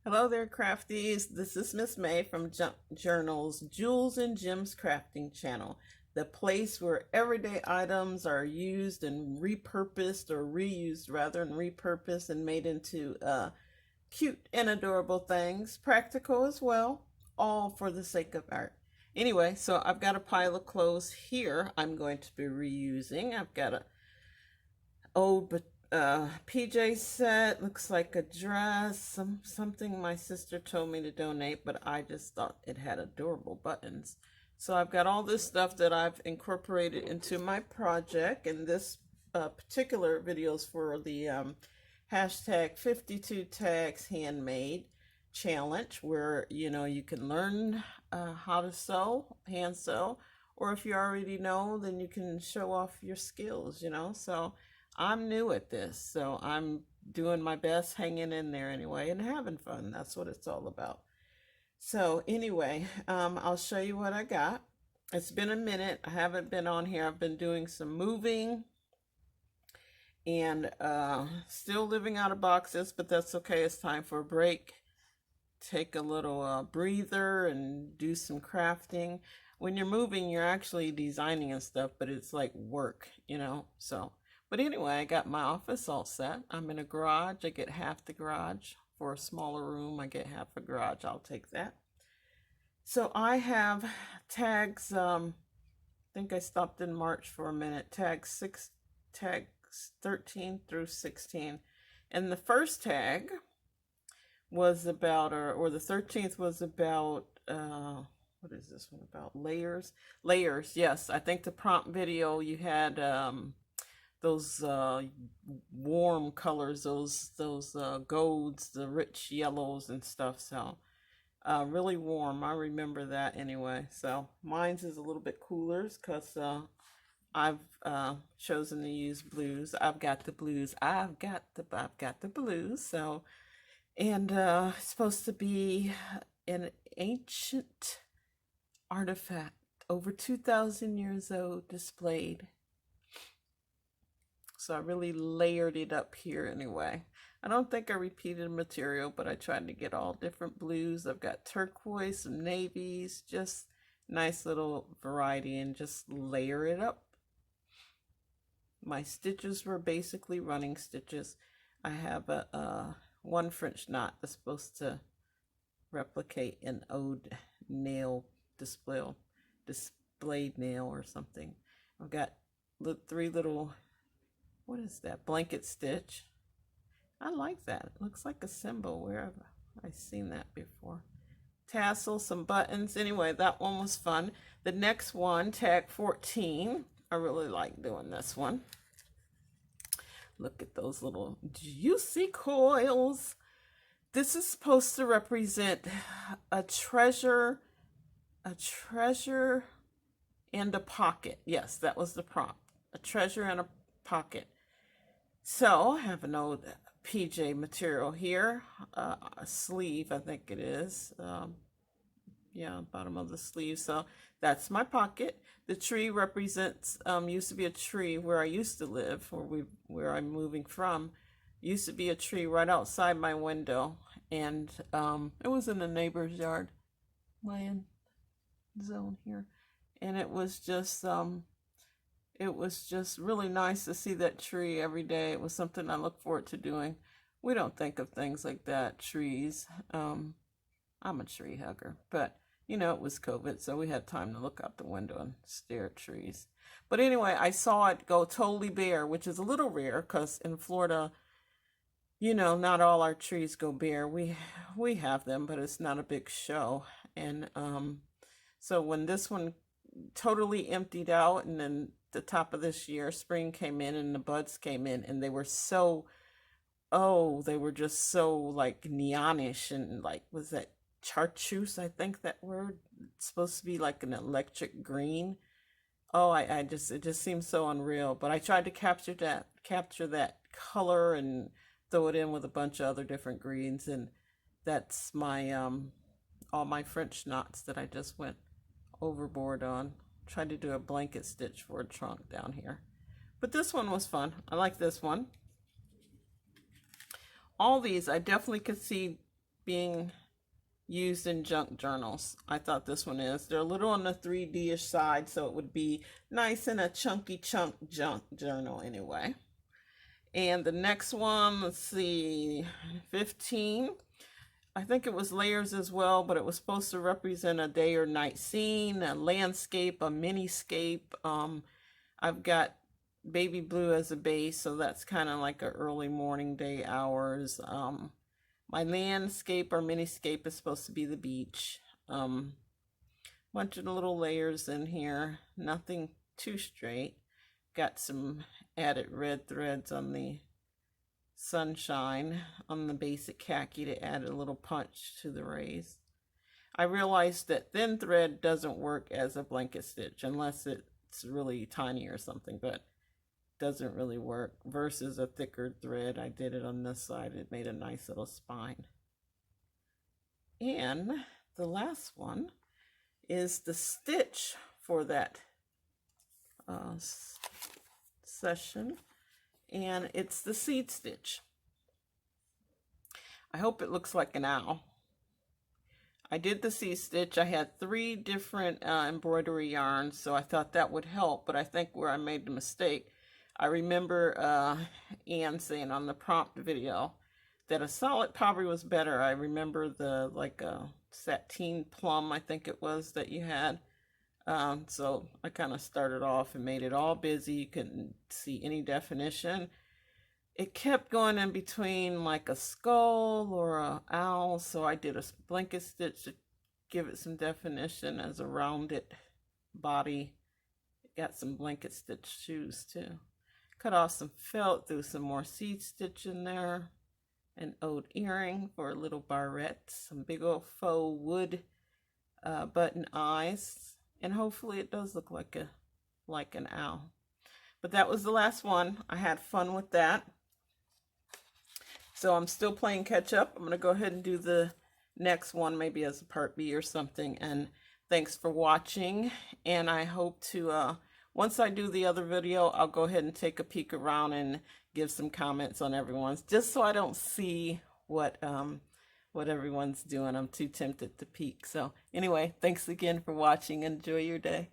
Hello there, crafties. This is Miss May from Journal's Jewels and Gems Crafting Channel, the place where everyday items are used and repurposed, or reused rather, and repurposed and made into cute and adorable things, practical as well, all for the sake of art. Anyway, so I've got a pile of clothes here I'm going to be reusing. I've got a old PJ set, looks like a dress, something my sister told me to donate, but I just thought it had adorable buttons. So I've got all this stuff that I've incorporated into my project, and this particular video is for the hashtag 52 tags handmade challenge, where you can learn how to sew, hand sew, or if you already know, then you can show off your skills, so I'm new at this, so I'm doing my best, hanging in there anyway, and having fun. That's what it's all about. So anyway, I'll show you what I got. It's been a minute. I haven't been on here. I've been doing some moving and still living out of boxes, but that's okay. It's time for a break. Take a little breather and do some crafting. When you're moving, you're actually designing and stuff, but it's like work, so. But anyway, I got my office all set. I'm in a garage. I get half the garage. For a smaller room, I get half a garage. I'll take that. So I have tags, I think I stopped in March for a minute, tags 13 through 16. And the first tag was about, or the 13th was about, what is this one about? Layers? Layers, yes. I think the prompt video you had, those warm colors, those golds, the rich yellows and stuff, so really warm. I remember that anyway. So mine's is a little bit cooler because I've chosen to use blues. I've got the blues. I've got the blues. So, and it's supposed to be an ancient artifact, over 2,000 years old, displayed. So I really layered it up here anyway. I don't think I repeated material, but I tried to get all different blues. I've got turquoise, some navies, just nice little variety, and just layer it up. My stitches were basically running stitches. I have a one French knot that's supposed to replicate an old nail displayed nail or something. I've got three little, what is that, blanket stitch. I like that. It looks like a symbol. Where have I seen that before? Tassel, some buttons. Anyway, that one was fun. The next one, tag 14. I really like doing this one. Look at those little juicy coils. This is supposed to represent a treasure and a pocket. Yes, that was the prompt. A treasure and a pocket. So I have an old PJ material here, a sleeve, I think it is. Yeah, bottom of the sleeve. So that's my pocket. The tree represents, used to be a tree where I used to live, or where I'm moving from. Used to be a tree right outside my window, and it was in the neighbor's yard, land zone here, and it was just really nice to see that tree every day. It was something I look forward to doing. We don't think of things like that, trees. I'm a tree hugger, but it was COVID, so we had time to look out the window and stare at trees. But anyway, I saw it go totally bare, which is a little rare because in Florida, not all our trees go bare. We have them, but it's not a big show. And so when this one totally emptied out, and then the top of this year, spring came in and the buds came in, and they were so, they were just so like neonish, and like, was that chartreuse? I think that word. It's supposed to be like an electric green. Oh, it just seems so unreal. But I tried to capture that color and throw it in with a bunch of other different greens, and that's my all my French knots that I just went overboard on. Tried to do a blanket stitch for a trunk down here. But this one was fun. I like this one. All these, I definitely could see being used in junk journals. I thought this one is. They're a little on the 3D-ish side, so it would be nice in a chunky junk journal anyway. And the next one, let's see, 15. I think it was layers as well, but it was supposed to represent a day or night scene, a landscape, a mini-scape. I've got baby blue as a base, so that's kind of like a early morning day hours. My landscape or mini-scape is supposed to be the beach. Bunch of little layers in here, nothing too straight. Got some added red threads on the sunshine on the basic khaki to add a little punch to the rays. I realized that thin thread doesn't work as a blanket stitch unless it's really tiny or something, but doesn't really work versus a thicker thread. I did it on this side. It made a nice little spine. And the last one is the stitch for that session, and it's the seed stitch. I hope it looks like an owl. I did the seed stitch. I had 3 different embroidery yarns, so I thought that would help, but I think where I made the mistake, I remember Ann saying on the prompt video that a solid probably was better. I remember the like a sateen plum, I think it was, that you had. So I kind of started off and made it all busy. You couldn't see any definition. It kept going in between like a skull or a owl, so I did a blanket stitch to give it some definition as a rounded body. Got some blanket stitch shoes too. Cut off some felt, threw some more seed stitch in there, an old earring for a little barrette, some big old faux wood button eyes, and hopefully it does look like an owl. But that was the last one. I had fun with that. So I'm still playing catch up. I'm going to go ahead and do the next one, maybe as a part B or something. And thanks for watching. And I hope to, once I do the other video, I'll go ahead and take a peek around and give some comments on everyone's, just so I don't see what everyone's doing. I'm too tempted to peek. So anyway, thanks again for watching. Enjoy your day.